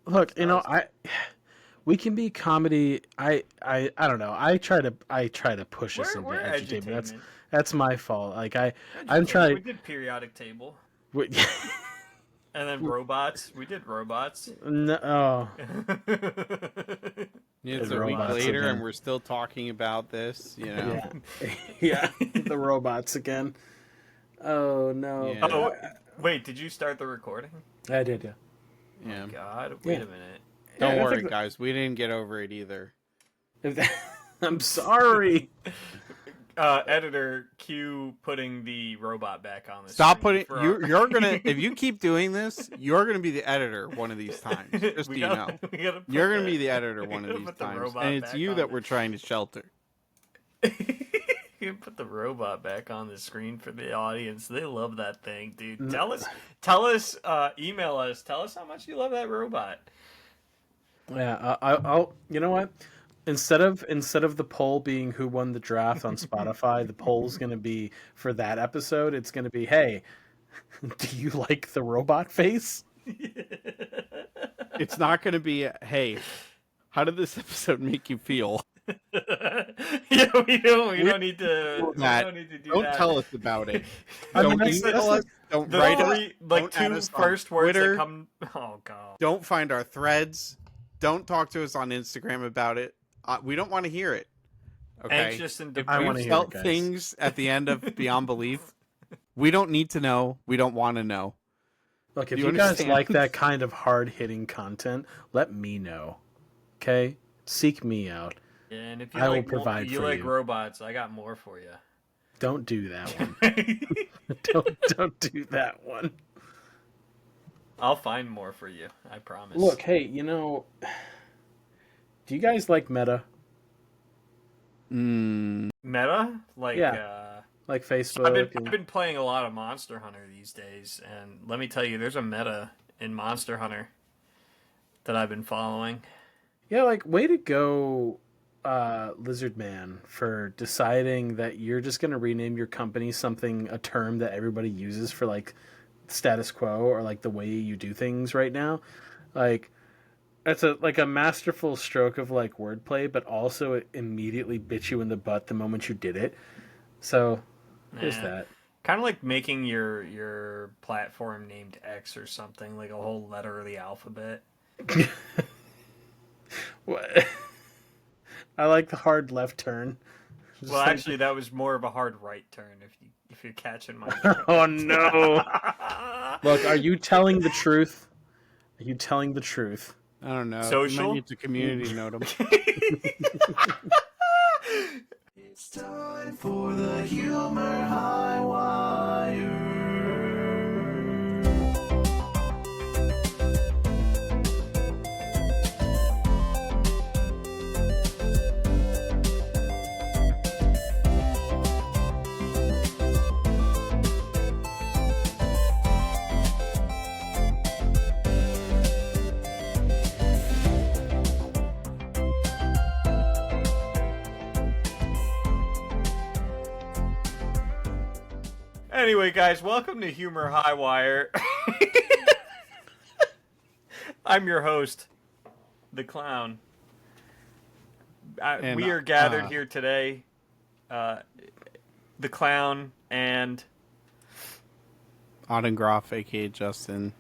Look, we can be comedy. I don't know. I try to push us into We're edutainment. edutainment. That's my fault. Like I'm Edutainment. trying. We did periodic table. We, And then robots. We did robots. no, oh, It's The a week robots later, again. and we're still talking about this. You know. yeah, yeah. The robots again. Oh no. Yeah. Oh, wait, did you start the recording? I did. Yeah. Yeah. Oh, God, wait Yeah. a minute. Don't Yeah, I worry, think guys. We didn't get over it either. I'm sorry. Editor, cue putting the robot back on the Stop screen putting. for You're gonna. If you keep doing this, you're gonna be the editor one of these times. Just so you know, you're gonna be the editor one of these times, and it's you that we're trying to shelter. You put the robot back on the screen for the audience. They love that thing, dude. Tell us, email us. Tell us how much you love that robot. Yeah, I'll. You know what? Instead of the poll being who won the draft on Spotify, the poll's gonna be for that episode. It's gonna be, hey, do you like the robot face? It's not gonna be. Hey, how did this episode make you feel? Yeah, we don't need to. Don't tell us about it. I mean, Don't email us. Don't write us. Like Don't add two us on first words Twitter. that come. Oh God. Don't find our threads. Don't talk to us on Instagram about it. We don't want to hear it. Okay. Anxious and I wanna depressed. hear it, Felt guys. things at the end of Beyond Belief. We don't need to know. We don't want to know. Look, if You you guys understand? like that kind of hard-hitting content, let me know. Okay? Seek me out. Yeah, and if you I will like provide you for like you. robots, I got more for you. Don't do that one. don't do that one. I'll find more for you. I promise. Look, hey, do you guys like meta? Meta, like Like Facebook? I've been playing a lot of Monster Hunter these days, and let me tell you, there's a meta in Monster Hunter that I've been following. Yeah, like, way to go, Lizard Man, for deciding that you're just going to rename your company a term that everybody uses for, like, status quo or, like, the way you do things right now. Like, that's a masterful stroke of, like, wordplay, but also it immediately bit you in the butt the moment you did it. So, there's that. Kind of like making your platform named X or something, like a whole letter of the alphabet. What? I like the hard left turn. Well, actually, that was more of a hard right turn. If you're catching my drift. Oh no! Look, are you telling the truth? Are you telling the truth? I don't know. Social? You might need to community note them. It's time for the Humor Highwire. Anyway, guys, welcome to Humor Highwire. I'm your host, the Clown. We are gathered here today, the Clown and AedanGraef, aka Justin.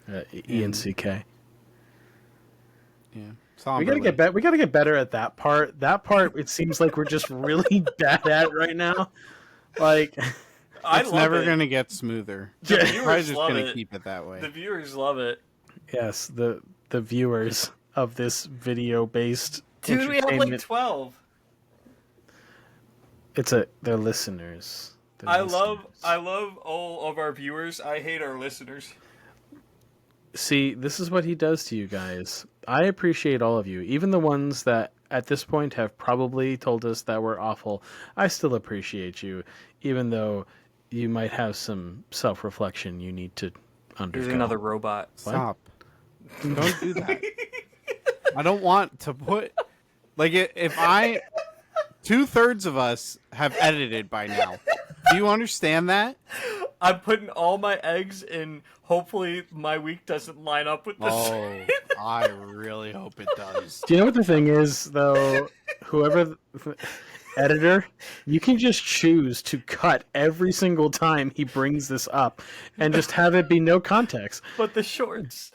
IanCK. Yeah. We gotta get better. We gotta get better at that part. That part, it seems like we're just really bad at right now. Like, it's never gonna get smoother. The We're viewers just love gonna it. keep it that way. The viewers love it. yes, the viewers of this video-based Dude, we have like entertainment. 12. They're listeners. They're I listeners. love all of our viewers. I hate our listeners. See, this is what he does to you guys. I appreciate all of you, even the ones that at this point have probably told us that we're awful. I still appreciate you, even though you might have some self-reflection you need to undergo. There's another robot. Stop. Don't do that. I don't want to put like if 2/3 of us have edited by now. Do you understand that? I'm putting all my eggs in. Hopefully, my week doesn't line up with this. Oh, I really hope it does. Do you know what the thing is, though? Whoever editor, you can just choose to cut every single time he brings this up, and just have it be no context. But the shorts.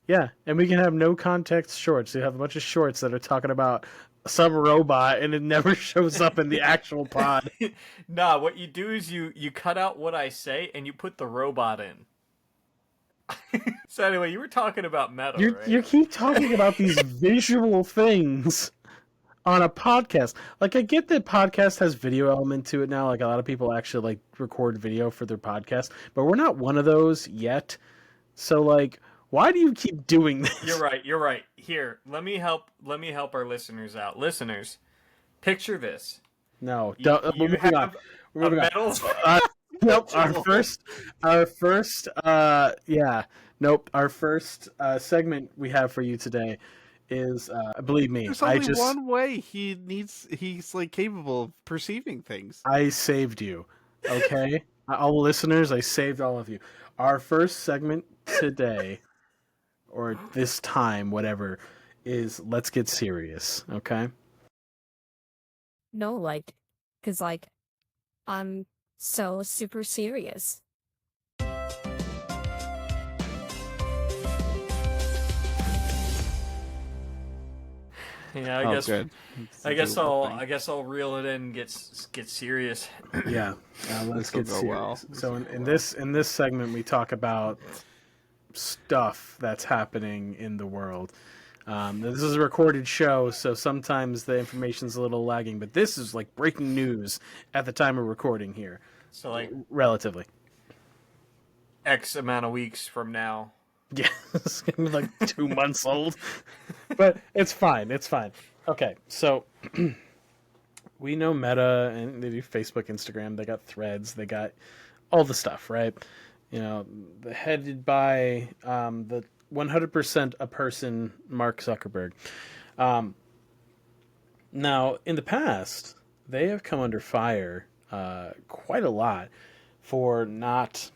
Yeah, and we can have no context shorts. You have a bunch of shorts that are talking about some robot, and it never shows up in the actual pod. Nah, what you do is you cut out what I say and you put the robot in. So anyway, you were talking about Meta, right? You keep talking about these visual things on a podcast. Like, I get that podcast has video element to it now. Like, a lot of people actually like record video for their podcast, but we're not one of those yet. So, like, why do you keep doing this? You're right. Here, let me help our listeners out. Listeners, picture this. No, You have a metal. Nope. Our first segment we have for you today is, believe me, There's only one way he's like capable of perceiving things. I saved you, okay? All the listeners, I saved all of you. Our first segment today, or this time, whatever, is Let's Get Serious, okay? No, like, cause like, I'm so super serious. Yeah, I guess I'll reel it in and get serious. Yeah, let's get serious. Well. So in this segment, we talk about stuff that's happening in the world. This is a recorded show, so sometimes the information's a little lagging, but this is like breaking news at the time of recording here. So like relatively X amount of weeks from now. Yeah, it's gonna be like 2 months old. But it's fine. It's fine. Okay, so we know Meta, and they do Facebook, Instagram. They got Threads. They got all the stuff, right? You know, headed by the 100% a person, Mark Zuckerberg. Now, in the past, they have come under fire quite a lot for not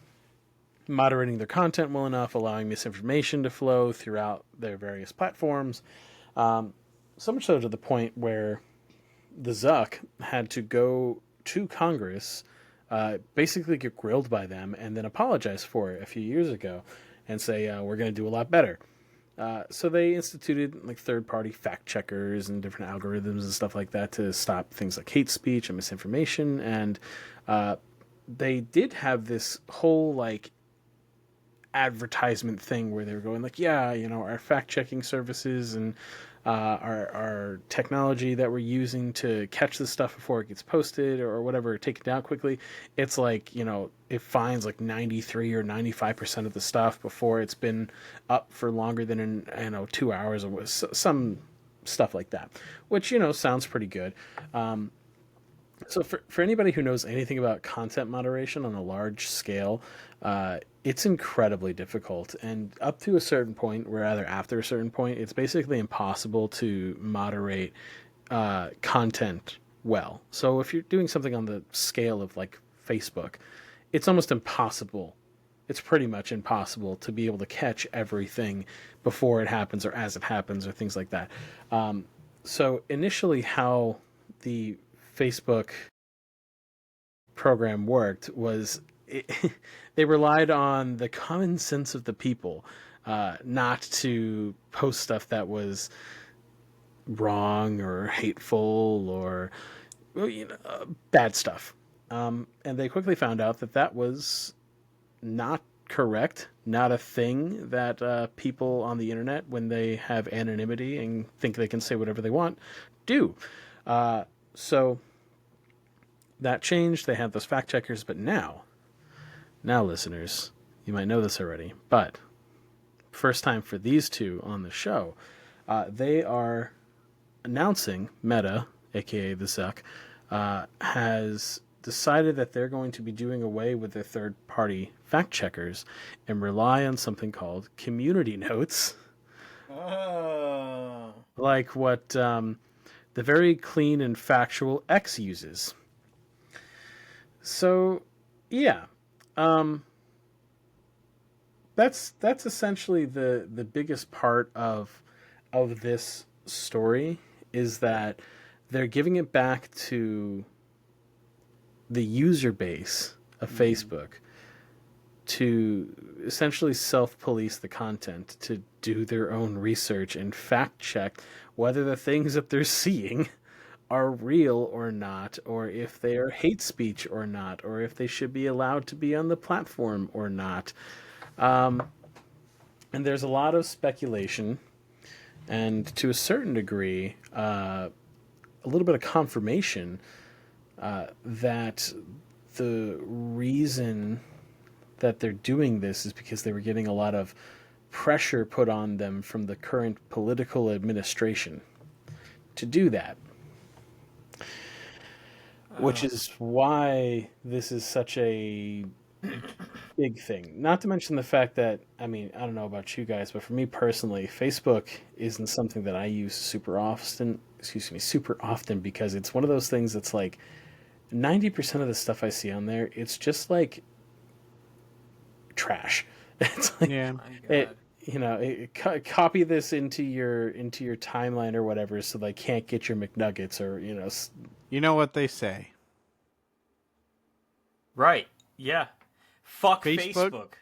moderating their content well enough, allowing misinformation to flow throughout their various platforms. So much so to the point where the Zuck had to go to Congress, basically get grilled by them, and then apologize for it a few years ago and say, we're going to do a lot better. So they instituted like third-party fact checkers and different algorithms and stuff like that to stop things like hate speech and misinformation. And they did have this whole like advertisement thing where they were going like, yeah, you know, our fact-checking services and our technology that we're using to catch this stuff before it gets posted or whatever, take it down quickly. It's like, you know, it finds like 93 or 95% of the stuff before it's been up for longer than 2 hours or some stuff like that, which, you know, sounds pretty good. So for anybody who knows anything about content moderation on a large scale, it's incredibly difficult. And up to a certain point, or rather after a certain point, it's basically impossible to moderate content well. So if you're doing something on the scale of like Facebook, it's almost impossible. It's pretty much impossible to be able to catch everything before it happens or as it happens or things like that. So initially how the Facebook program worked was they relied on the common sense of the people, not to post stuff that was wrong or hateful or bad stuff. And they quickly found out that was not correct, not a thing that people on the internet, when they have anonymity and think they can say whatever they want, do. So that changed. They had those fact checkers, but now listeners, you might know this already, but first time for these two on the show, they are announcing, Meta, aka the Zuck, has decided that they're going to be doing away with their third-party fact checkers and rely on something called community notes. Oh. Like what the very clean and factual X uses. So, yeah, um, that's essentially the biggest part of this story is that they're giving it back to the user base of Facebook to essentially self-police the content, to do their own research and fact check whether the things that they're seeing are real or not, or if they are hate speech or not, or if they should be allowed to be on the platform or not. And there's a lot of speculation, and to a certain degree, a little bit of confirmation that the reason that they're doing this is because they were getting a lot of pressure put on them from the current political administration to do that. Which is why this is such a big thing. Not to mention the fact that, I mean, I don't know about you guys, but for me personally, Facebook isn't something that I use super often, because it's one of those things that's like 90% of the stuff I see on there, it's just like trash. It's like copy this into your timeline or whatever, so they can't get your McNuggets or You know what they say. Right. Yeah. Fuck Facebook.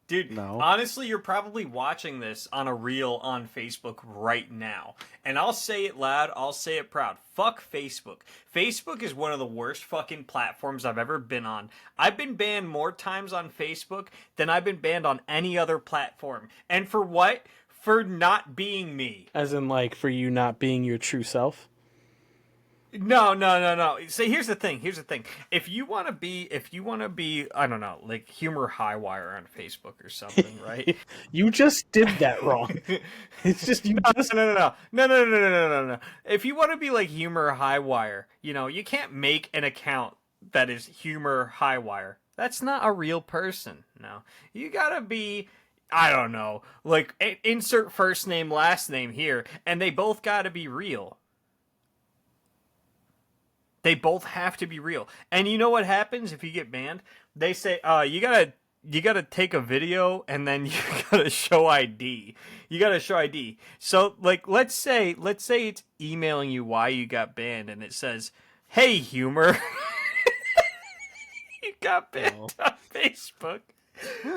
Dude, no. Honestly, you're probably watching this on a reel on Facebook right now. And I'll say it loud, I'll say it proud. Fuck Facebook. Facebook is one of the worst fucking platforms I've ever been on. I've been banned more times on Facebook than I've been banned on any other platform. And for what? For not being me. As in, like, for you not being your true self? No. So here's the thing. If you want to be, I don't know, like Humor Highwire on Facebook or something, right? You just did that wrong. It's just you. No. If you want to be like Humor Highwire, you can't make an account that is Humor Highwire. That's not a real person. No, you gotta be. I don't know, like insert first name, last name here, and they both gotta be real. They both have to be real. And you know what happens if you get banned? They say, you gotta take a video and then you gotta show ID. You gotta show ID. So like let's say it's emailing you why you got banned and it says, "Hey Humor." You got banned on Facebook.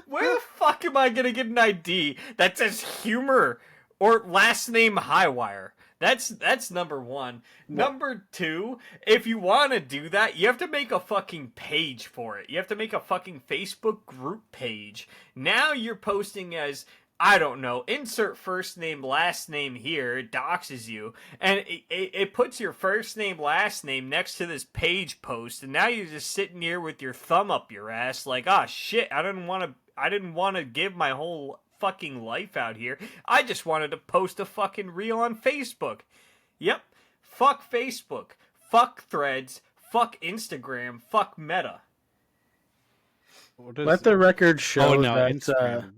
Where the fuck am I gonna get an ID that says Humor or last name Highwire? That's number one. Number two, if you want to do that, you have to make a fucking page for it. You have to make a fucking Facebook group page. Now you're posting as, I don't know, insert first name, last name here. It doxes you. And it puts your first name, last name next to this page post. And now you're just sitting here with your thumb up your ass like, ah, shit, I didn't want to give my whole fucking life out here. I just wanted to post a fucking reel on Facebook. Yep. Fuck Facebook. Fuck Threads. Fuck Instagram. Fuck Meta. Let the record show that.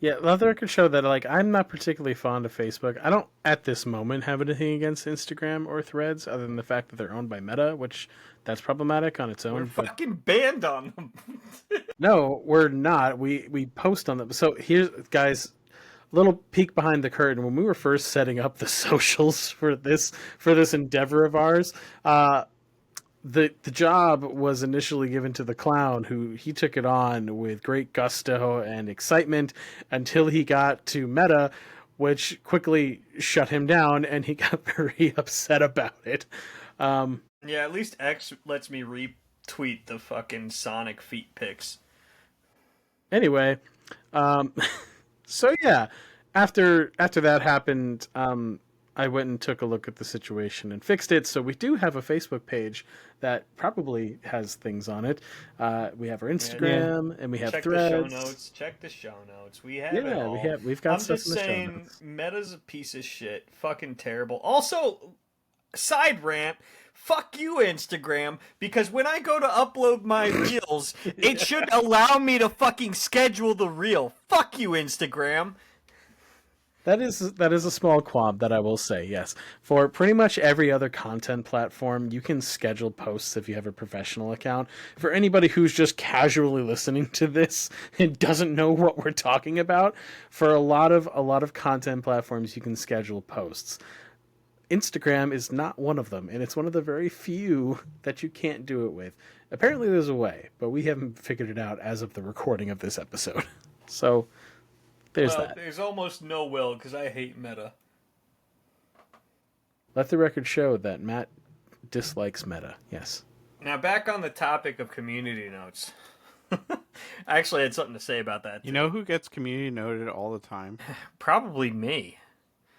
Yeah, let the record show that, like, I'm not particularly fond of Facebook. I don't, at this moment, have anything against Instagram or Threads, other than the fact that they're owned by Meta, which that's problematic on its own. We're fucking banned on them. No, we're not. We post on them. So here's, guys, a little peek behind the curtain. When we were first setting up the socials for this endeavor of ours, the job was initially given to the clown, who he took it on with great gusto and excitement until he got to Meta, which quickly shut him down, and he got very upset about it. Yeah, at least X lets me retweet the fucking Sonic feet pics. Anyway, so yeah, after that happened, I went and took a look at the situation and fixed it. So we do have a Facebook page that probably has things on it. We have our Instagram and we have Threads. Check the show notes. We have it all. We've got I'm stuff just in the show saying, notes. Meta's a piece of shit. Fucking terrible. Also, side rant. Fuck you, Instagram, because when I go to upload my reels, it should allow me to fucking schedule the reel. Fuck you, Instagram. That is a small qualm that I will say, yes. For pretty much every other content platform, you can schedule posts if you have a professional account. For anybody who's just casually listening to this and doesn't know what we're talking about, for a lot of content platforms you can schedule posts. Instagram is not one of them, and it's one of the very few that you can't do it with. Apparently there's a way, but we haven't figured it out as of the recording of this episode. So there's that. There's almost no will, because I hate Meta. Let the record show that Matt dislikes Meta, yes. Now, back on the topic of community notes. I actually had something to say about that, too. You know who gets community noted all the time? Probably me.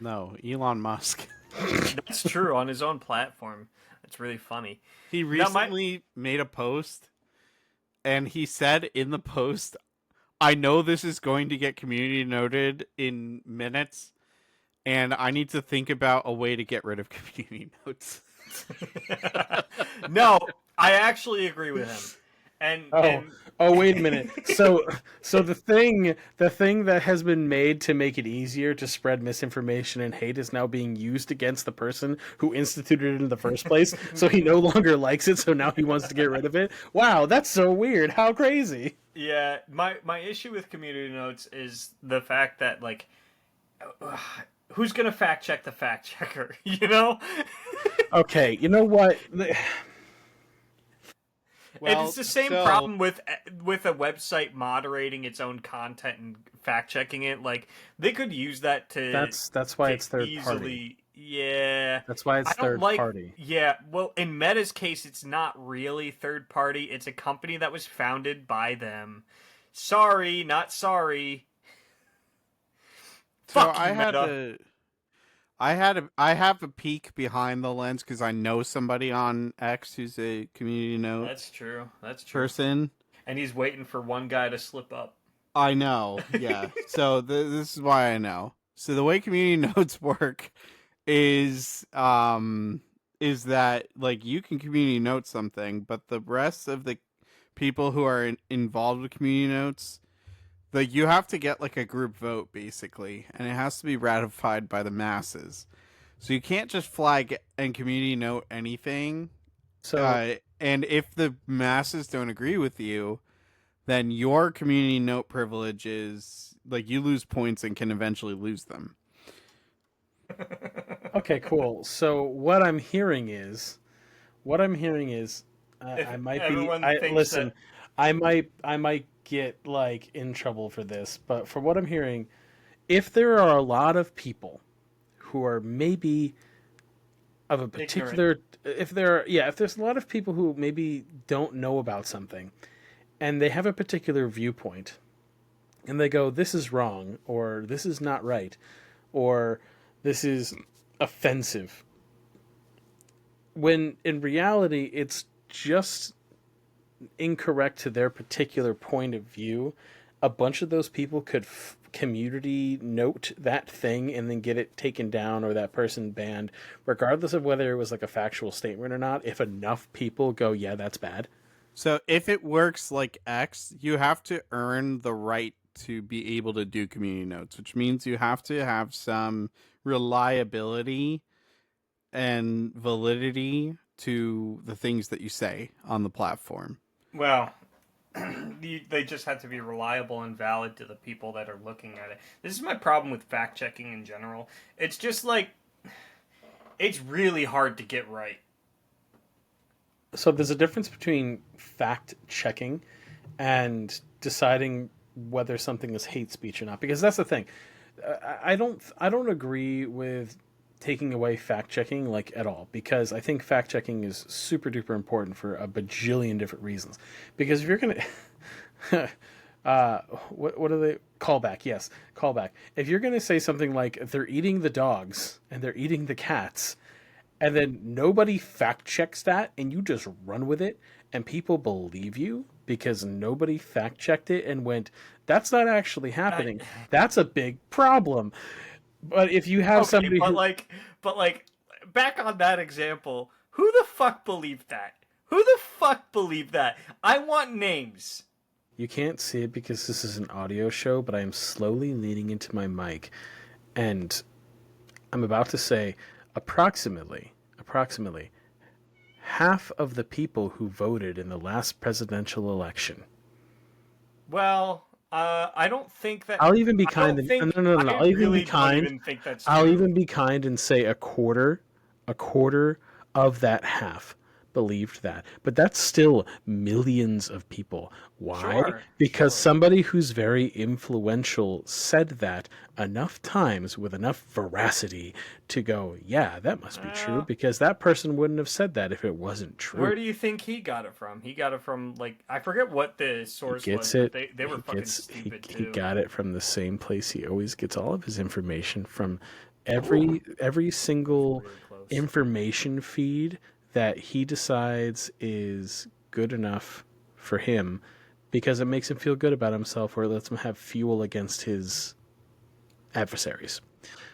No, Elon Musk. That's true, on his own platform. It's really funny. He recently made a post, and he said in the post, I know this is going to get community noted in minutes, and I need to think about a way to get rid of community notes. No, I actually agree with him. Oh, wait a minute. So the thing that has been made to make it easier to spread misinformation and hate is now being used against the person who instituted it in the first place. So he no longer likes it, so now he wants to get rid of it. Wow, that's so weird. How crazy. Yeah, my issue with community notes is the fact that, like, who's gonna fact check the fact checker? You know? Okay, you know what? Well, it's the same problem with a website moderating its own content and fact checking it. Like, they could use that to that's why it's third party. Yeah, that's why it's third party. Yeah, well, in Meta's case, it's not really third party. It's a company that was founded by them. Sorry, not sorry. So Fuck you, I Meta. I have a peek behind the lens because I know somebody on X who's a community note. That's true. That's true. Person, and he's waiting for one guy to slip up. I know. Yeah. So this is why I know. So the way community notes work is that, like, you can community note something, but the rest of the people who are involved with community notes, like, you have to get, like, a group vote, basically, and it has to be ratified by the masses. So you can't just flag and community note anything. So, and if the masses don't agree with you, then your community note privilege is, like, you lose points and can eventually lose them. Okay, cool. So what I'm hearing is, I might be. Listen, I might get, like, in trouble for this, but for what I'm hearing, if there are a lot of people who are maybe of a particular, if there's a lot of people who maybe don't know about something, and they have a particular viewpoint, and they go, "This is wrong," or "This is not right," or "This is offensive," when in reality it's just incorrect to their particular point of view, a bunch of those people could community note that thing and then get it taken down or that person banned, regardless of whether it was, like, a factual statement or not, if enough people go, yeah, that's bad. So if it works like X, you have to earn the right to be able to do community notes, which means you have to have some reliability and validity to the things that you say on the platform. Well, they just have to be reliable and valid to the people that are looking at it. This is my problem with fact checking in general. It's just like, it's really hard to get right. So there's a difference between fact checking and deciding whether something is hate speech or not, because that's the thing. I don't agree with taking away fact checking, like, at all, because I think fact checking is super duper important for a bajillion different reasons. Because if you're gonna what are they, callback? Yes, callback. If you're gonna say something like they're eating the dogs and they're eating the cats, and then nobody fact checks that and you just run with it and people believe you because nobody fact checked it and went, that's not actually happening, that's a big problem. But if you have somebody but back on that example, who the fuck believed that? Who the fuck believed that? I want names. You can't see it because this is an audio show, but I am slowly leaning into my mic. And I'm about to say approximately half of the people who voted in the last presidential election. Well, I don't think that. I'll even be I kind don't and think. no. I I'll even be really don't kind. even think that's I'll true. even be kind and say a quarter of that half believed that. But that's still millions of people. Why? Sure, Because sure. somebody who's very influential said that enough times with enough veracity to go, yeah, that must be true, because that person wouldn't have said that if it wasn't true. Where do you think he got it from? He got it from, like, I forget what the source was, but they were fucking stupid too. He got it from the same place he always gets all of his information from. Every single Really close. information feed that he decides is good enough for him because it makes him feel good about himself or it lets him have fuel against his adversaries.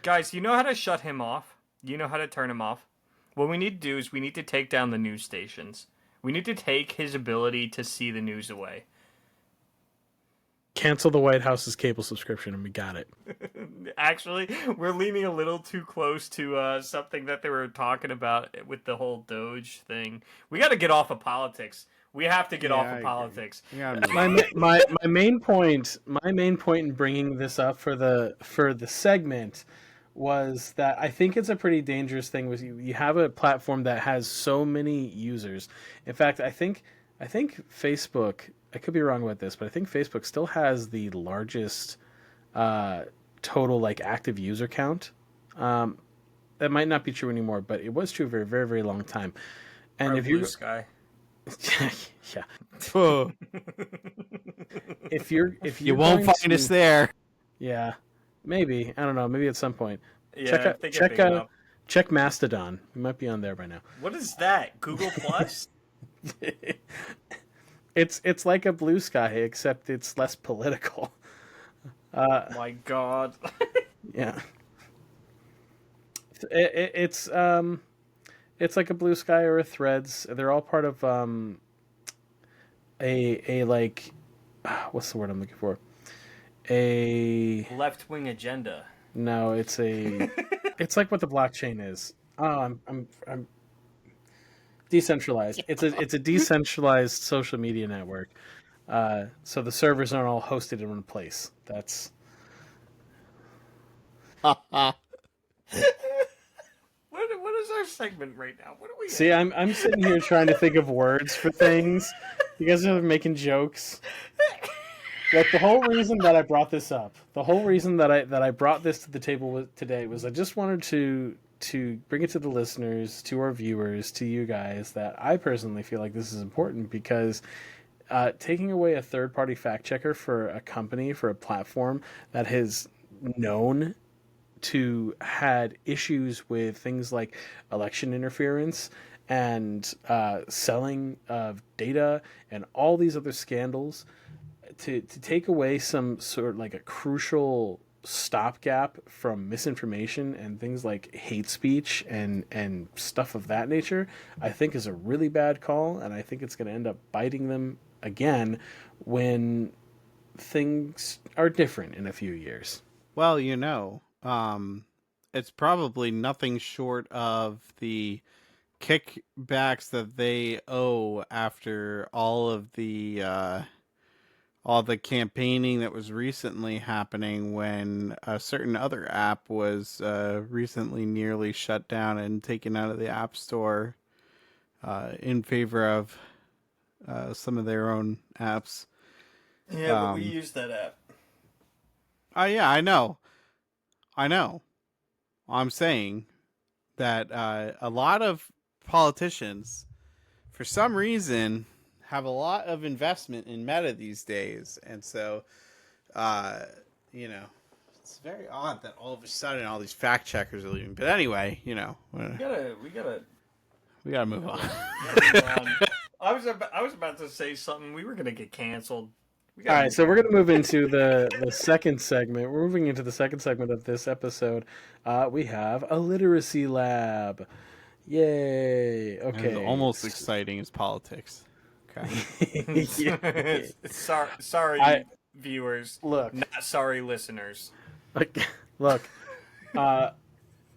Guys, you know how to shut him off? You know how to turn him off? What we need to do is we need to take down the news stations. We need to take his ability to see the news away. Cancel the White House's cable subscription and we got it. Actually, we're leaning a little too close to something that they were talking about with the whole Doge thing. We got to get off of politics. We have to get off of politics. My main point in bringing this up for the segment was that I think it's a pretty dangerous thing with you have a platform that has so many users. In fact, I think Facebook, I could be wrong about this, but I think Facebook still has the largest total like active user count. That might not be true anymore, but it was true for a very, very long time. And if Blue Sky. yeah. if you won't find us there. Yeah, maybe, I don't know, maybe at some point. Yeah, check Mastodon. We might be on there by now. What is that? Google Plus? It's like a Blue Sky except it's less political. My God. Yeah. It's like a Blue Sky or a Threads. They're all part of a like what's the word I'm looking for? A left-wing agenda. No, it's it's like what the blockchain is. Oh, I'm decentralized. It's a decentralized social media network. So the servers aren't all hosted in one place. That's What is our segment right now? What are we? See, I'm sitting here trying to think of words for things. You guys are making jokes. Like the whole reason that I brought this up, the whole reason that I brought this to the table today was I just wanted to bring it to the listeners, to our viewers, to you guys, that I personally feel like this is important because taking away a third-party fact checker for a company, for a platform that has known to had issues with things like election interference and selling of data and all these other scandals, to take away some sort of like a crucial stopgap from misinformation and things like hate speech and stuff of that nature, I think is a really bad call, and I think it's going to end up biting them again when things are different in a few years. Well, it's probably nothing short of the kickbacks that they owe after all the campaigning that was recently happening when a certain other app was recently nearly shut down and taken out of the App Store in favor of some of their own apps. Yeah, but we use that app. Oh, yeah, I know. I'm saying that a lot of politicians, for some reason, have a lot of investment in Meta these days, and so, it's very odd that all of a sudden all these fact checkers are leaving. But anyway, we gotta move on. I was about to say something. We were gonna get canceled. All right, so we're going to move into the second segment. We're moving into the second segment of this episode. We have a literacy lab. Yay! Okay, It's almost exciting as politics. Okay. Sorry, viewers. Look, not sorry, listeners. look. Uh,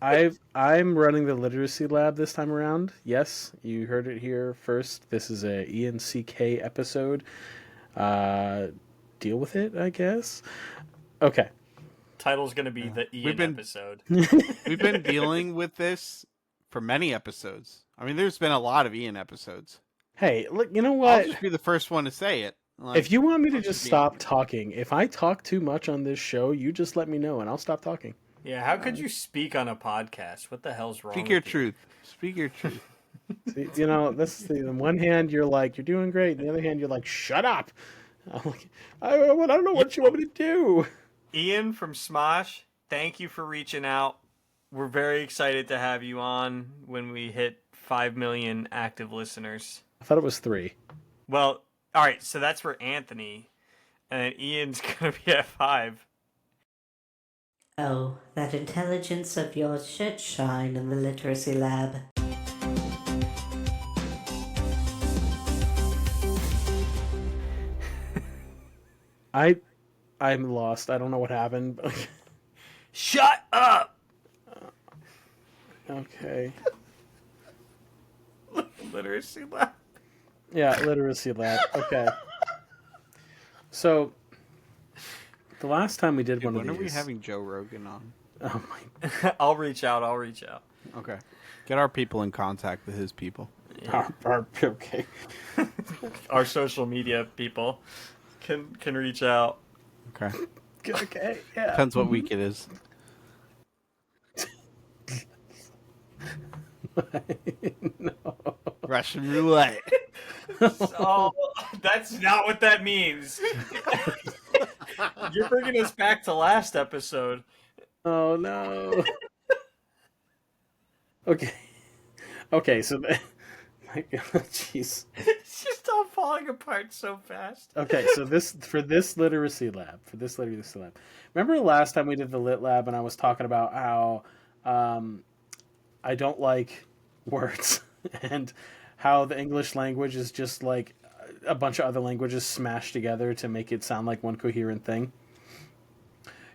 I'm running the literacy lab this time around. Yes, you heard it here first. This is a IanCK episode. Uh, Deal with it, I guess. Okay. Title's gonna be the Ian been- episode. We've been dealing with this for many episodes. I mean, there's been a lot of Ian episodes. Hey, look, you know I'll what? just be the first one to say it. Like, If you want me to let's just be stop honest. talking, if I talk too much on this show, you just let me know and I'll stop talking. Yeah, how could you speak on a podcast? What the hell's wrong? Speak your with you? truth. Speak your truth. See, you know, this on one hand you're like you're doing great, on the other hand you're like shut up. I'm like I don't know what you want me to do. Ian from Smosh, thank you for reaching out. We're very excited to have you on when we hit 5 million active listeners. I thought it was 3. Well, all right, so that's for Anthony, and then Ian's gonna be at 5. Oh, that intelligence of yours should shine in the literacy lab. I'm lost. I don't know what happened. Shut up! Okay. Literacy lab. Yeah, literacy lab. Okay. So the last time we did one When of are we these, having Joe Rogan on? oh my, I'll reach out. Okay. Get our people in contact with his people. okay. Our social media people can reach out. Okay. Okay. Yeah. Depends what week it is. No. Russian roulette. Oh, that's not what that means. You're bringing us back to last episode. Oh no. Okay. Okay, so my God, jeez. It's just all falling apart so fast. Okay, so this literacy lab. Remember last time we did the lit lab and I was talking about how I don't like words and how the English language is just like a bunch of other languages smashed together to make it sound like one coherent thing.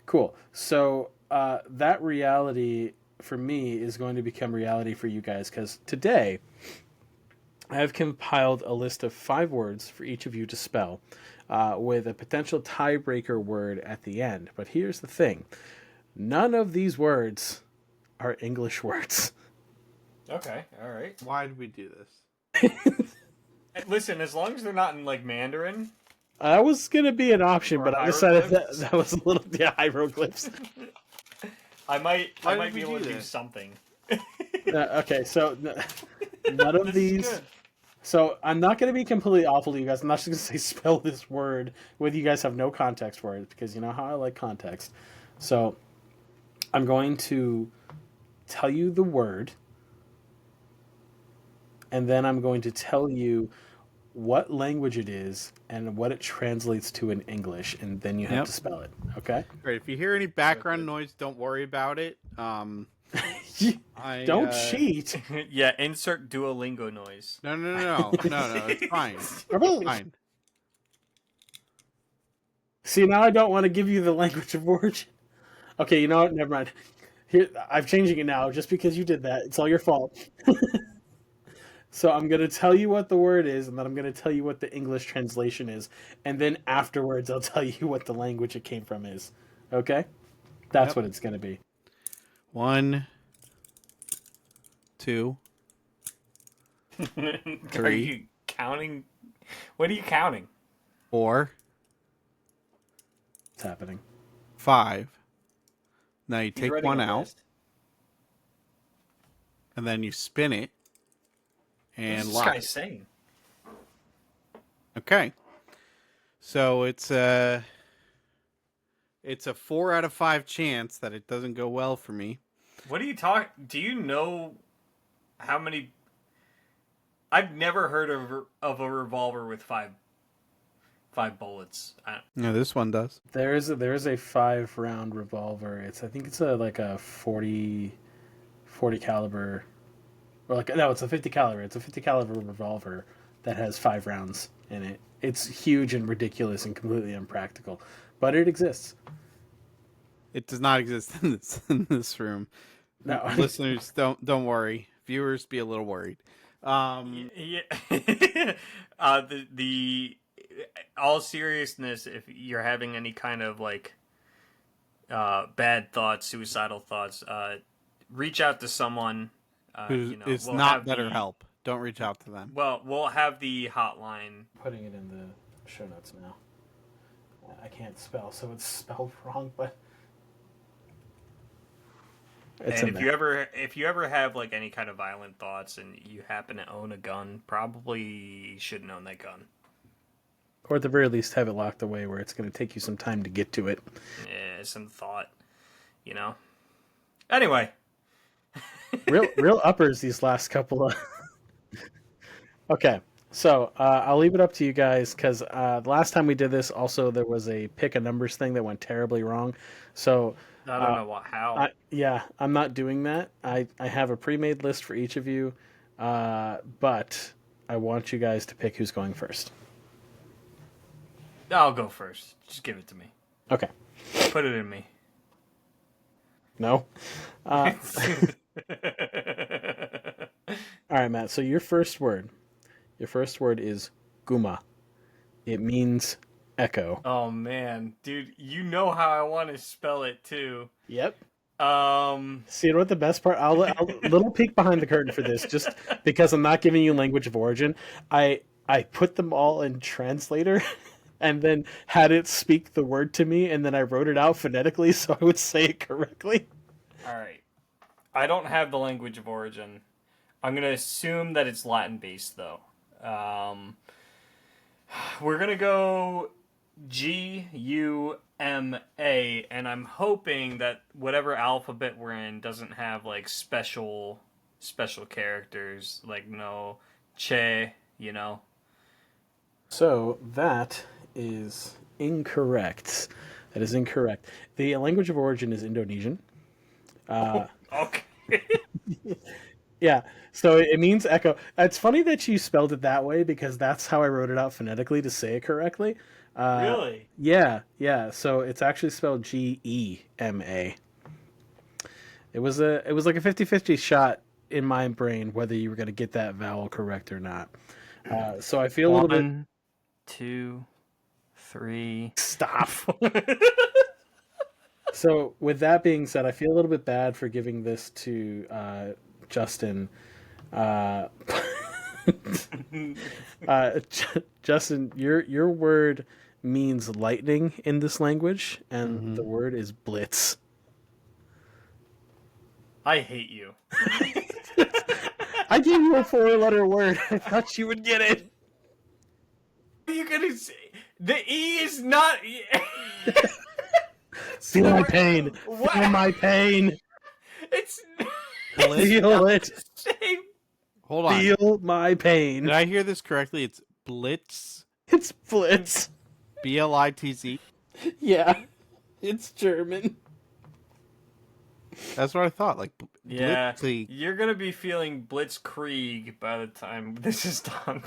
Cool. So that reality for me is going to become reality for you guys because today I have compiled a list of 5 words for each of you to spell with a potential tiebreaker word at the end. But here's the thing. None of these words are English words. Okay, all right. Why did we do this? Listen, as long as they're not in like Mandarin. That was going to be an option, Or but I decided hieroglyphs? that was a little... Yeah, hieroglyphs. I might Why did be we able do to do this? something. Okay, so none of This is these... good. So I'm not going to be completely awful to you guys. I'm not just going to say spell this word with you guys have no context for it because you know how I like context. So I'm going to tell you the word and then I'm going to tell you what language it is and what it translates to in English and then you have Yep. to spell it. Okay? Great. If you hear any background noise, don't worry about it. Don't cheat. Yeah, insert Duolingo noise. No. No, it's fine. It's fine. See, now I don't want to give you the language of origin. Okay, you know what? Never mind. Here, I'm changing it now just because you did that. It's all your fault. So I'm going to tell you what the word is, and then I'm going to tell you what the English translation is, and then afterwards I'll tell you what the language it came from is. Okay? That's Yep. what it's going to be. 1, 2, Are 3, you counting? What are you counting? 4, It's happening. 5. Now you He's take writing one a out, list. and then you spin it, and What's this lock. guy saying? Okay. So it's a 4 out of 5 chance that it doesn't go well for me. What are you talking? Do you know how many? I've never heard of a revolver with five bullets. No, this one does. There is a 5-round revolver. I think it's a 40 caliber, or it's a 50 caliber. It's a 50 caliber revolver that has 5 rounds in it. It's huge and ridiculous and completely impractical, but it exists. It does not exist in this room. No. Listeners, don't worry. Viewers, be a little worried. Yeah. The all seriousness, if you're having any kind of like bad thoughts, suicidal thoughts, reach out to someone. Who is we'll not have BetterHelp. Don't reach out to them. Well, we'll have the hotline. Putting it in the show notes now. I can't spell, so it's spelled wrong, but it's And if you ever have like any kind of violent thoughts and you happen to own a gun, probably shouldn't own that gun. or at the very least have it locked away where it's going to take you some time to get to it. Yeah, some thought, Anyway, Real uppers these last couple of. Okay, so I'll leave it up to you guys because the last time we did this, also there was a pick a numbers thing that went terribly wrong. So I don't know how. I'm not doing that. I have a pre-made list for each of you, but I want you guys to pick who's going first. I'll go first. Just give it to me. Okay. Put it in me. No. All right, Matt. So your first word is guma. It means echo. Oh man, dude, you know how I want to spell it too. Yep. Um, See, you know what the best part? I'll little peek behind the curtain for this, just because I'm not giving you language of origin. I put them all in translator, and then had it speak the word to me, and then I wrote it out phonetically so I would say it correctly. all right. I don't have the language of origin. I'm gonna assume that it's Latin based though. We're gonna go GUMA, and I'm hoping that whatever alphabet we're in doesn't have like special characters, like no che, So that is incorrect. That is incorrect. The language of origin is Indonesian. Okay. Yeah, so it means echo. It's funny that you spelled it that way because that's how I wrote it out phonetically to say it correctly. Really? Yeah. So it's actually spelled GEMA. It was like a 50-50 shot in my brain whether you were going to get that vowel correct or not. So I feel a little bit. 1, 2, 3. Stop. So with that being said, I feel a little bit bad for giving this to Justin. Justin, your word means lightning in this language, and the word is blitz. I hate you. I gave you a 4-letter word. I thought you would get it. What are you gonna say? The E is not. Feel my pain. What? Feel my pain. It's. Feel it. Same. Hold on. Feel my pain. Did I hear this correctly? It's Blitz. It's blitz. BLITZ. Yeah, it's German. That's what I thought. Like, Yeah, Blitzy. you're gonna be feeling Blitzkrieg by the time this is done.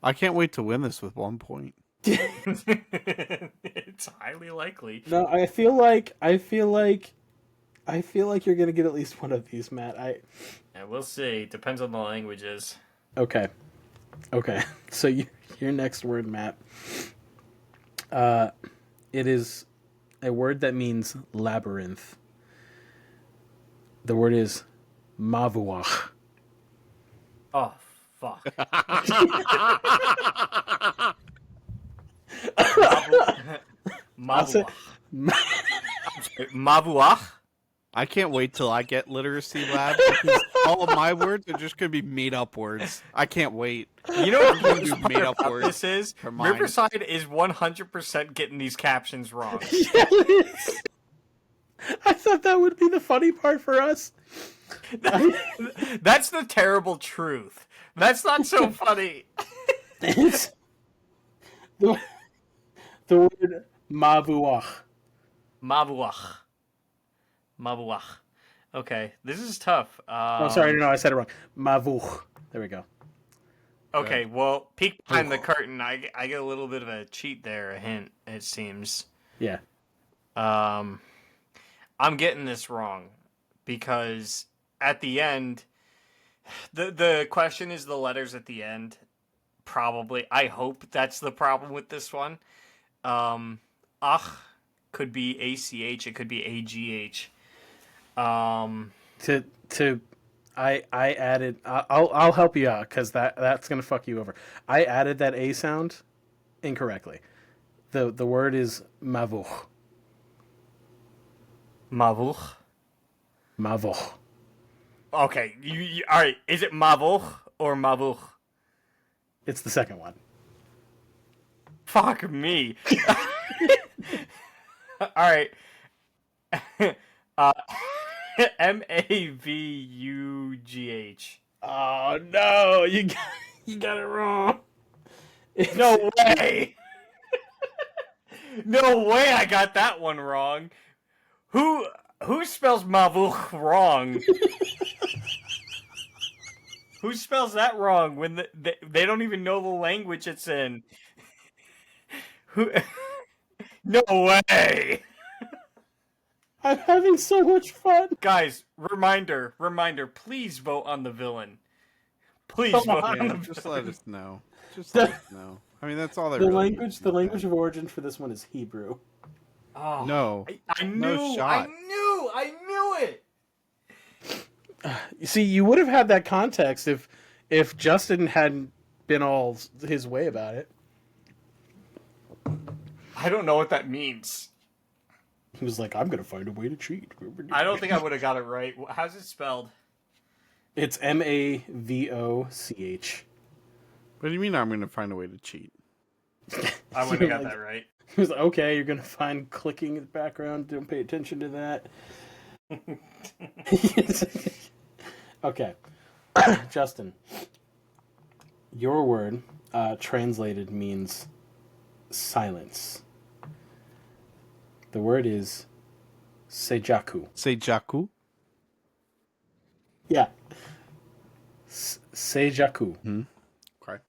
I can't wait to win this with 1 point. It's highly likely. No, I feel like you're gonna get at least one of these, Matt. Yeah, we'll see. Depends on the languages. Okay. So your next word, Matt. It is a word that means labyrinth. The word is mavuach. Oh fuck. Mavuach. Mavuach. I can't wait till I get literacy lab because all of my words are just gonna be made up words. I can't wait. You know what Gonna the be made up words this is? for mine. Riverside is 100% getting these captions wrong. Yeah, it is. I thought that would be the funny part for us. That's the terrible truth. That's not so funny. It's the word mavuach. Mavuach. Okay, this is tough. Oh, sorry, no, I said it wrong. Mavuch. There we go. Okay, well, peek behind the curtain. I get a little bit of a cheat there, a hint, it seems. Yeah. I'm getting this wrong because at the end, the question is the letters at the end. Probably, I hope that's the problem with this one. Ach could be ACH, it could be AGH. To I added. I'll help you out because that's gonna fuck you over. I added that A sound incorrectly. The word is mavuch. Mavuch. Mavuch. Okay, you all right? Is it mavuch or mavuch? It's the second one. Fuck me. All right. uh, MAVUGH. Oh no, you got it wrong. No way. No way I got that one wrong. Who spells mavuch wrong? Who spells that wrong when they don't even know the language it's in? Who? No way. I'm having so much fun. Guys, reminder, please vote on the villain. Please vote on the Yeah, villain. just let us know. Just let us know. I mean, that's all they really need to The know. language of origin for this one is Hebrew. Oh, No. I knew, No shot. I knew it. You see, you would have had that context if Justin hadn't been all his way about it. I don't know what that means. He was like, "I'm gonna find a way to cheat." I don't think I would have got it right. How's it spelled? It's MAVOCH. What do you mean I'm going to find a way to cheat? I wouldn't have got that right. He was like, "Okay, you're gonna find clicking in the background. Don't pay attention to that." Okay, Justin, your word translated means silence. The word is seijaku. Say Jaku? Yeah, seijaku. Okay.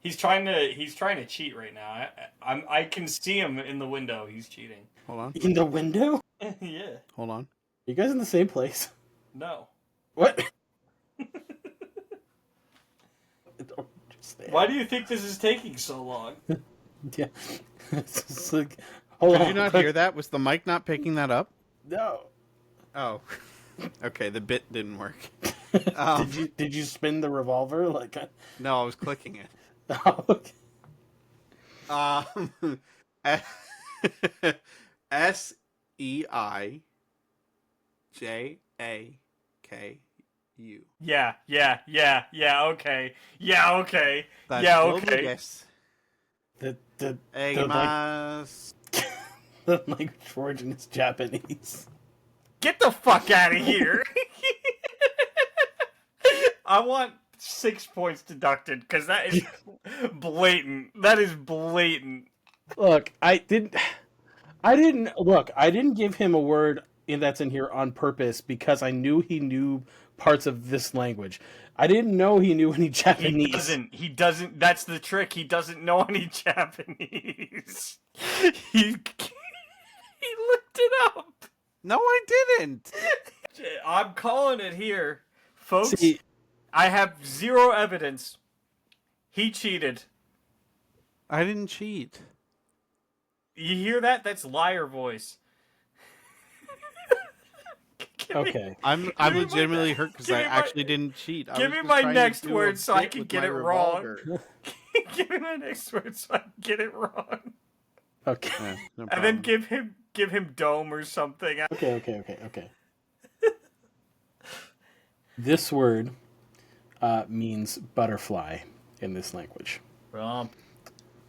He's trying to cheat right now. I can see him in the window. He's cheating. Hold on. In the window? Yeah. Hold on. Are you guys in the same place? No. What? Why do you think this is taking so long? Yeah. It's just like, hold Did on. you not hear that? Was the mic not picking that up? No. Oh. Okay, the bit didn't work. Did you spin the revolver like? No, I was clicking it. Oh, okay. SEIJAKU. Yeah. Okay. Yeah. Okay. That's Yeah. still Okay. yes. The Egimas. the language origin is Japanese. Get the fuck out of here. I want 6 points deducted because that is blatant. That is blatant. Look, I didn't give him a word that's in here on purpose because I knew he knew parts of this language. I didn't know he knew any Japanese. He doesn't. That's the trick. He doesn't know any Japanese. He looked it up. No, I didn't. I'm calling it here, folks. See, I have zero evidence. He cheated. I didn't cheat. You hear that? That's liar voice. okay. I'm legitimately hurt because give I me my- actually didn't cheat. I give was me just my trying to next do a word so I bit can with get my it wrong. revolver. Give me my next word so I can get it wrong. Okay. Yeah, no And then problem. give him dome or something. Okay. This word means butterfly in this language. Romp.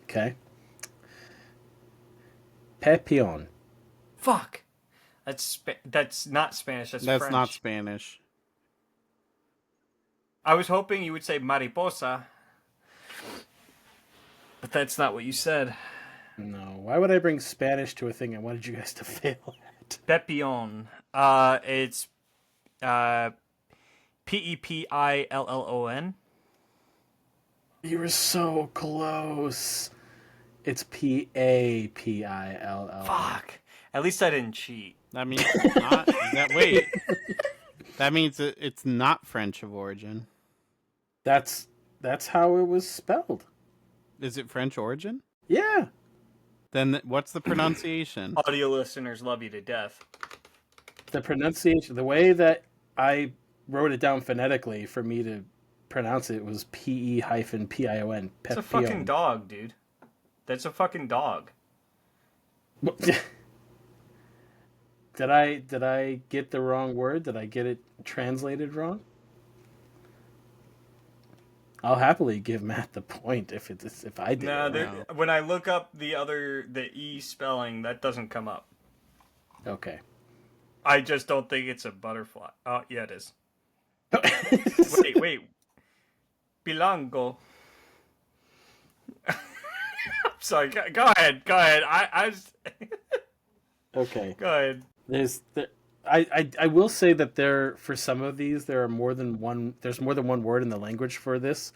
Okay. Pepion. Fuck. That's not Spanish. That's French. not Spanish. I was hoping you would say mariposa, but that's not what you said. No. Why would I bring Spanish to a thing I wanted you guys to fail at? Pepion. It's Pepillon. You were so close. It's Papill. Fuck. At least I didn't cheat. That means it's not. Wait. That means it's not French of origin. That's how it was spelled. Is it French origin? Yeah. Then what's the pronunciation? Audio listeners love you to death. The pronunciation, the way that I wrote it down phonetically for me to pronounce it was P-E-P-I-O-N. It's a fucking dog, dude. That's a fucking dog. Did I get the wrong word? Did I get it translated wrong? I'll happily give Matt the point if I did. No, it wrong. when I look up the E spelling, that doesn't come up. Okay. I just don't think it's a butterfly. Oh, yeah, it is. Wait. Bilango. I'm sorry. Go ahead. Okay. Go ahead. I will say that for some of these there are more than one. There's more than one word in the language for this,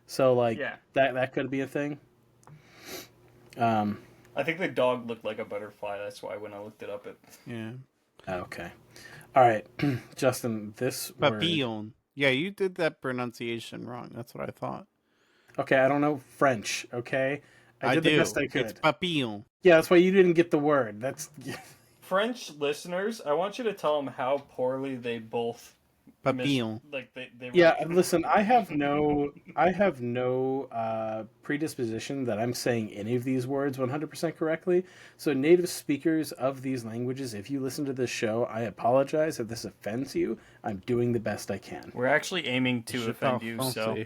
so Yeah. that could be a thing. I think the dog looked like a butterfly. That's why when I looked it up, Yeah. Okay. All right, Justin. This word. Papillon. Yeah, you did that pronunciation wrong. That's what I thought. Okay, I don't know French. Okay, I did do. the best I could. It's papillon. Yeah, that's why you didn't get the word. That's French listeners, I want you to tell them how poorly they both Papillon. they were. yeah. Listen, I have no predisposition that I'm saying any of these words 100% correctly. So native speakers of these languages, if you listen to this show, I apologize if this offends you. I'm doing the best I can. We're actually aiming to offend you, so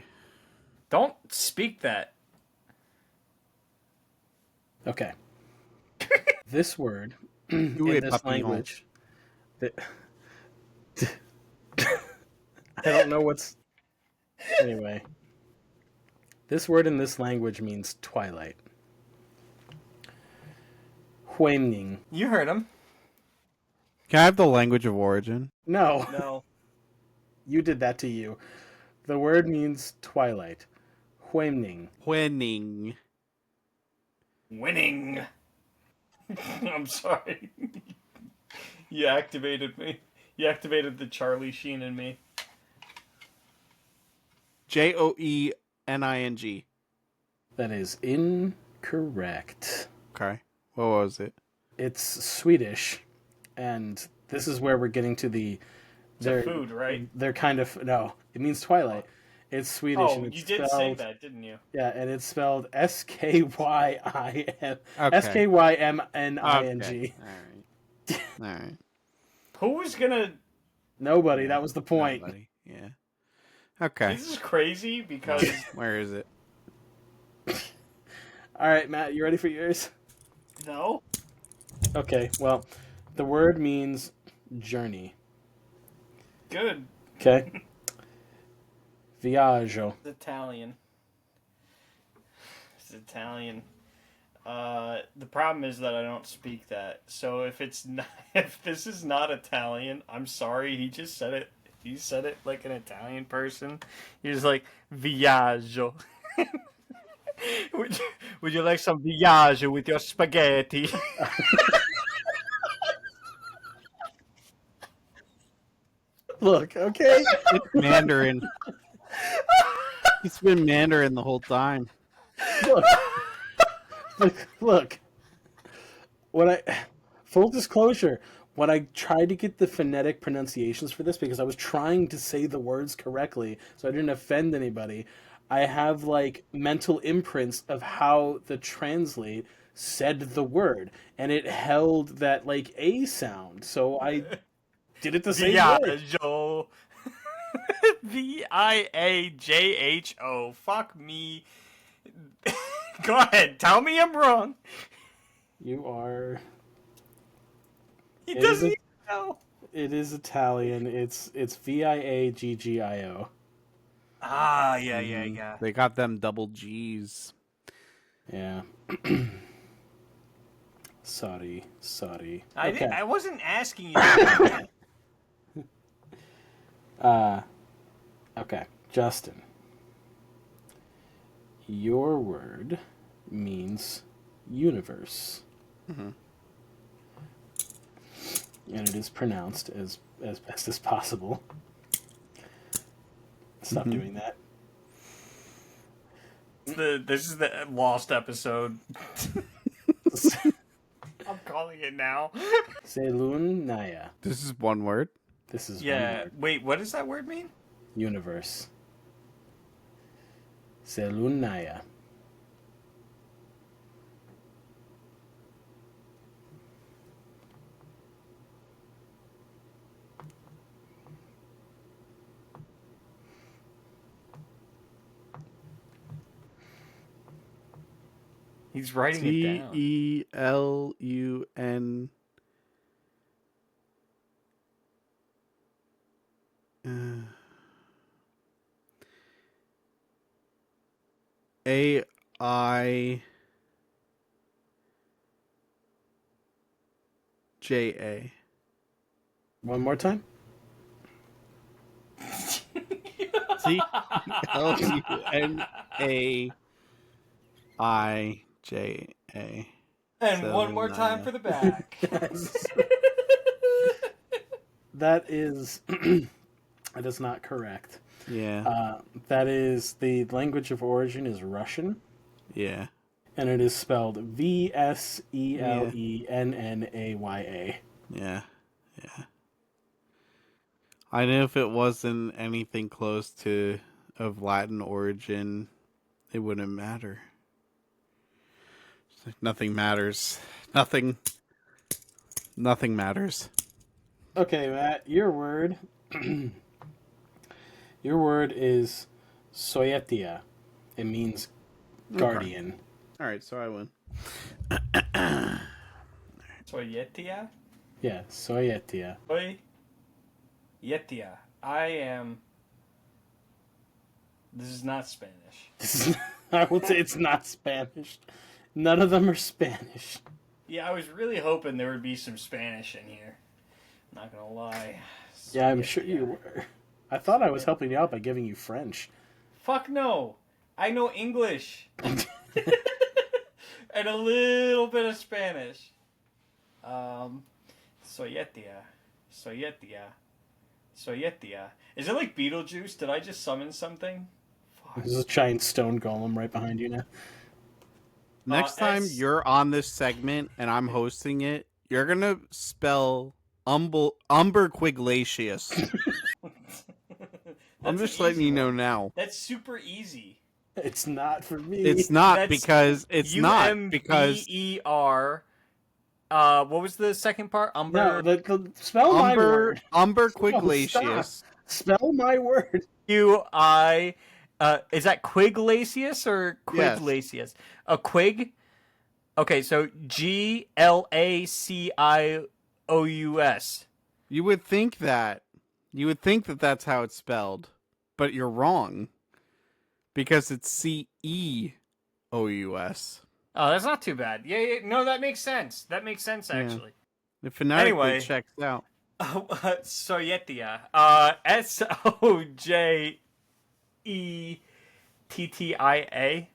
don't speak that. Okay. This word in it, this papillon. language. I don't know what's. Anyway. This word in this language means twilight. Huemning. You heard him. Can I have the language of origin? No, No. you did that to you. The word means twilight. Huemning. Winning. Winning. I'm sorry. You activated me. You activated the Charlie Sheen in me. Joening. That is incorrect. Okay. What was it? It's Swedish, and this is where we're getting to the. It's a food, right? They're kind of no. It means twilight. It's Swedish. Oh, and it's you did say that, didn't you? Yeah, and it's spelled SKYMNING. Okay. SKYMNING. All right. Who was gonna? Nobody. That was the point. Nobody. Yeah. Okay. This is crazy because Where is it? All right, Matt, you ready for yours? no. Okay. Well, the word means journey. Good. Okay. Viaggio. It's Italian. It's Italian. The problem is that I don't speak that. So if this is not Italian, I'm sorry. He just said it. He said it like an Italian person. He was like viaggio. would you like some viaggio with your spaghetti? Look, okay. It's Mandarin. He's been Mandarin the whole time. Look. Full disclosure, when I tried to get the phonetic pronunciations for this, because I was trying to say the words correctly so I didn't offend anybody, I have like mental imprints of how the translate said the word, and it held that like A sound, so I did it the same way. Viaggio. Viajo. Fuck me. Go ahead. Tell me I'm wrong. You are. He It doesn't is even know. It is Italian. It's Viaggio. Ah, yeah. They got them double G's. Yeah. Sorry. I wasn't asking you. Okay, Justin. Your word means universe. Mhm. And it is pronounced as best as possible. Stop doing that. This is the lost episode. I'm calling it now. Selun Naya. This is one word. This is one Yeah. word. Wait, what does that word mean? Universe. Selun Naya. He's writing it down. Celun. AIJA. One more time. CLUNAIJA. And one more time for the back. That is that is not correct. Yeah. That is the language of origin is Russian, Yeah. and it is spelled VSELENNAYA. Yeah. Yeah. I know if it wasn't anything close to of Latin origin, it wouldn't matter. It's like nothing matters. Nothing matters. Okay, Matt, your word. Your word is Soyetia. It means guardian. All right, so I win. Soyetia? Yeah, Soyetia. Soyetia. I am... This is not Spanish. This is, I will say it's not Spanish. None of them are Spanish. Yeah, I was really hoping there would be some Spanish in here. Not gonna lie. Yeah, I'm sure you were. I thought I was helping you out by giving you French. Fuck no! I know English! And a little bit of Spanish. Soyetia. Is it like Beetlejuice? Did I just summon something? Fuck. There's a giant stone golem right behind you now. Next time S- you're on this segment and I'm hosting it, you're gonna spell umberquiglatius. I'm That's just an letting easy you know one. now. That's super easy. It's not for me. It's not That's because it's not because UMBER. What was the second part? No, spell my word. umberquiglatius. Spell my word. QI. Is that Quiglasius or Yes. Quiglasius? A Quig? Okay, so GLACIOUS. You would think that. You would think that that's how it's spelled, but you're wrong. Because it's CEOUS. Oh, that's not too bad. Yeah, no, that makes sense. That makes sense, Yeah. actually. It phonetically Anyway. checks out. Soyetia. SOJETTIA.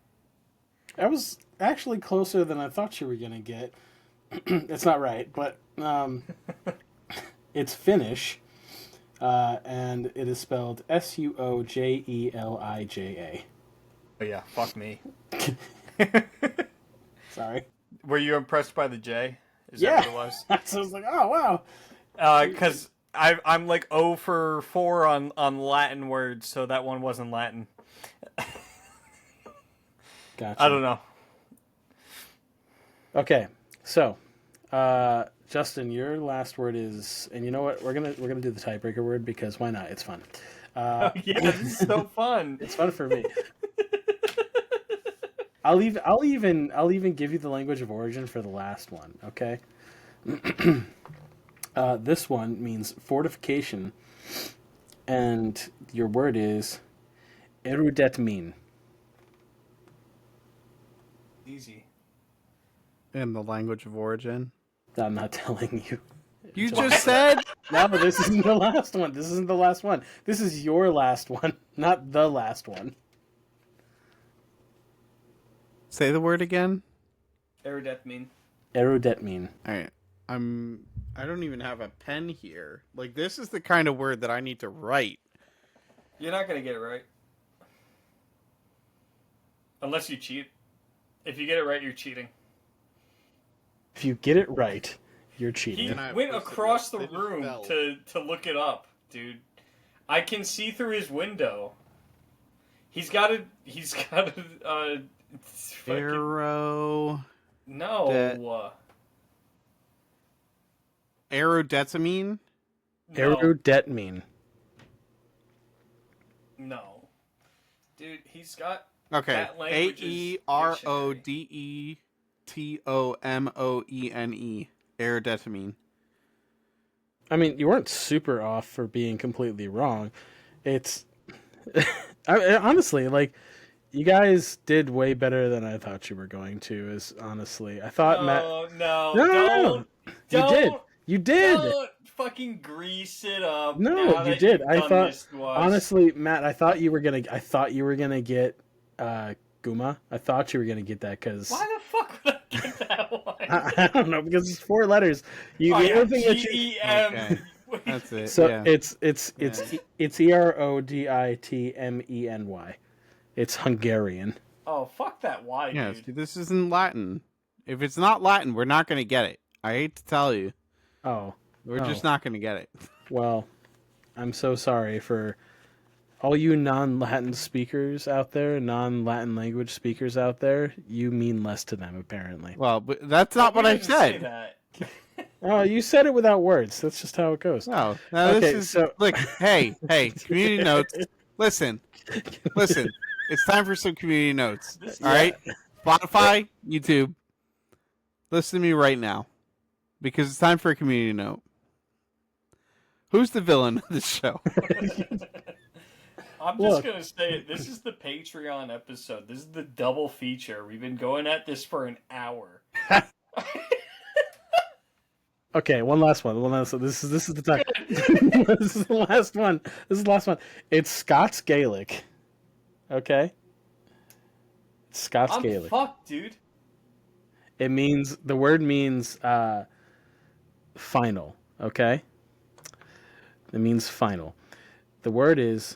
I was actually closer than I thought you were gonna get. It's not right, but it's Finnish, and it is spelled SUOJELIJA. Oh, yeah, fuck me. Sorry. Were you impressed by the J? Is Yeah. that what it was? So I was like, oh wow. Because I'm like 0 for 4 on Latin words, so that one wasn't Latin. Gotcha. I don't know. Okay, so Justin, your last word is, and you know what? We're gonna do the tiebreaker word because why not? It's fun. Yeah, this is so fun. It's fun for me. I'll even give you the language of origin for the last one. Okay. This one means fortification, and your word is erudetmin. Easy. In the language of origin. I'm not telling you. You just said No, but this isn't the last one. This isn't the last one. This is your last one, not the last one. say the word again. Aerodetmine. Aerodetmine. All right. I don't even have a pen here. Like, this is the kind of word that I need to write. You're not gonna get it right. Unless you cheat. If you get it right, you're cheating. If you get it right, you're He cheating. went across the room to look it up, dude. I can see through his window. He's got a Arrow. no. Aerodetamine? No. Aerodetmine. No. Dude, he's got Okay. that language's Aerodetomone. Aerodetamine. I mean, you weren't super off for being completely wrong. It's honestly, like, you guys did way better than I thought you were going to. Is honestly, I thought Matt. No. You did. Don't fucking grease it up. No, now you that did. you've I done thought this to us. honestly, Matt. I thought you were gonna get Guma. I thought you were gonna get that because Why the fuck would I get that one? I don't know, because it's 4 letters. The only thing that you G-E-M. Okay. That's it. so yeah. it's Erodetmeny. It's Hungarian. Oh, fuck that Y, Yes, dude. dude, this isn't Latin. If it's not Latin, we're not going to get it. I hate to tell you. Oh, We're just not going to get it. well, I'm so sorry for all you non-Latin speakers out there, non-Latin language speakers out there. You mean less to them, apparently. Well, but that's not what We I didn't say said. that. Oh, you said it without words. That's just how it goes. No, no, Okay, this is so- look. Hey, community notes. Listen. It's time for some community notes. All right, Spotify, YouTube. Listen to me right now, because it's time for a community note. Who's the villain of this show? I'm just going to say it. This is the Patreon episode. This is the double feature. We've been going at this for an hour. Okay, one last one. This is the time. This is the last one. It's Scots Gaelic. Okay. It's Scots I'm Gaelic. fucked, dude. The word means final. Okay. It means final. The word is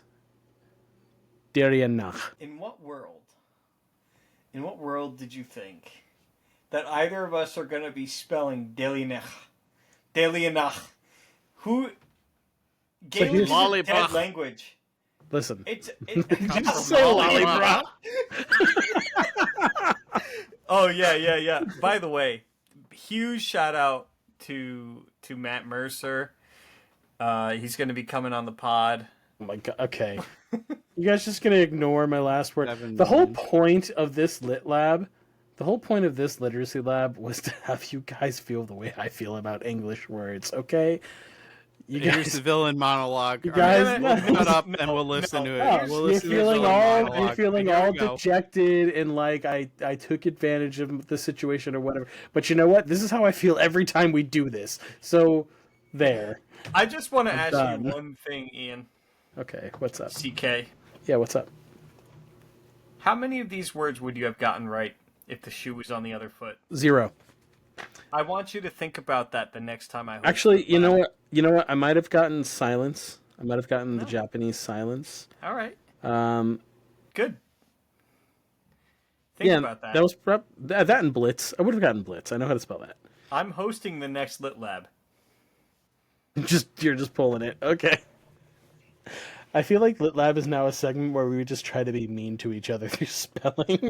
Derianach. In what world? In what world did you think that either of us are going to be spelling Delianach? Who Gaelic is a Lollipop. dead language. Listen. It's Just say lollipop. Oh yeah. By the way, huge shout out to Matt Mercer. He's going to be coming on the pod. Oh my god. Okay. You guys just gonna ignore my last word? 7 The whole million. point of this literacy lab was to have you guys feel the way I feel about English words. Okay. You Here's guys. the villain monologue. You All right, guys- we'll shut up No, and we'll listen to it. Oh, We'll you're listen to the feeling villain all monologue. Here we go. Dejected and like I took advantage of the situation or whatever. But you know what? This is how I feel every time we do this. So there. I just want to ask done. you one thing, Ian. Okay, what's up? CK. Yeah, what's up? How many of these words would you have gotten right if the shoe was on the other foot? 0. I want you to think about that the next time I host Actually, the you know lab. what? I might have gotten silence. I might have gotten the Japanese silence. All right. Yeah, Good. Think about that. that was that and Blitz. I would have gotten Blitz. I know how to spell that. I'm hosting the next Lit Lab. You're just pulling it. Okay. I feel like Lit Lab is now a segment where we would just try to be mean to each other through spelling.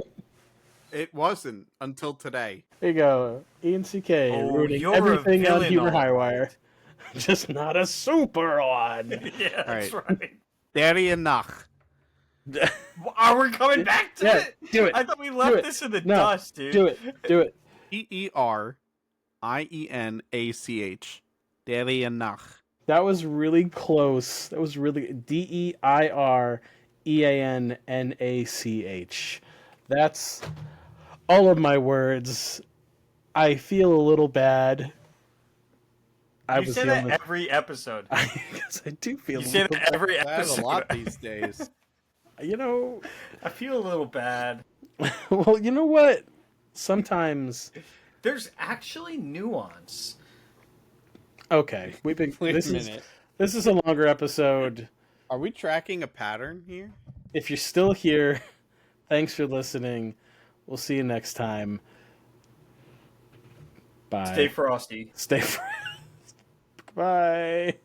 It wasn't until today. There you go. IanCK Oh, ruining you're a everything on villain, Humor all Highwire. Just not a super one. Yeah, that's All right. Daddy and Nach. Are we coming back to Yeah, it? do it. I thought we Do left it. this in the No, dust, dude. Do it. Derienach. Daddy and Nach. That was really close. That was really DeirEanNach. That's all of my words. I feel a little bad. You say that every episode. Because I do feel. You a say little that every That's episode. a lot these days. You know. I feel a little bad. Well, you know what? sometimes. There's actually nuance. Okay, we've been. Wait this a is minute. this is a longer episode. Are we tracking a pattern here? If you're still here, thanks for listening. We'll see you next time. Bye. Stay frosty. Stay. Bye.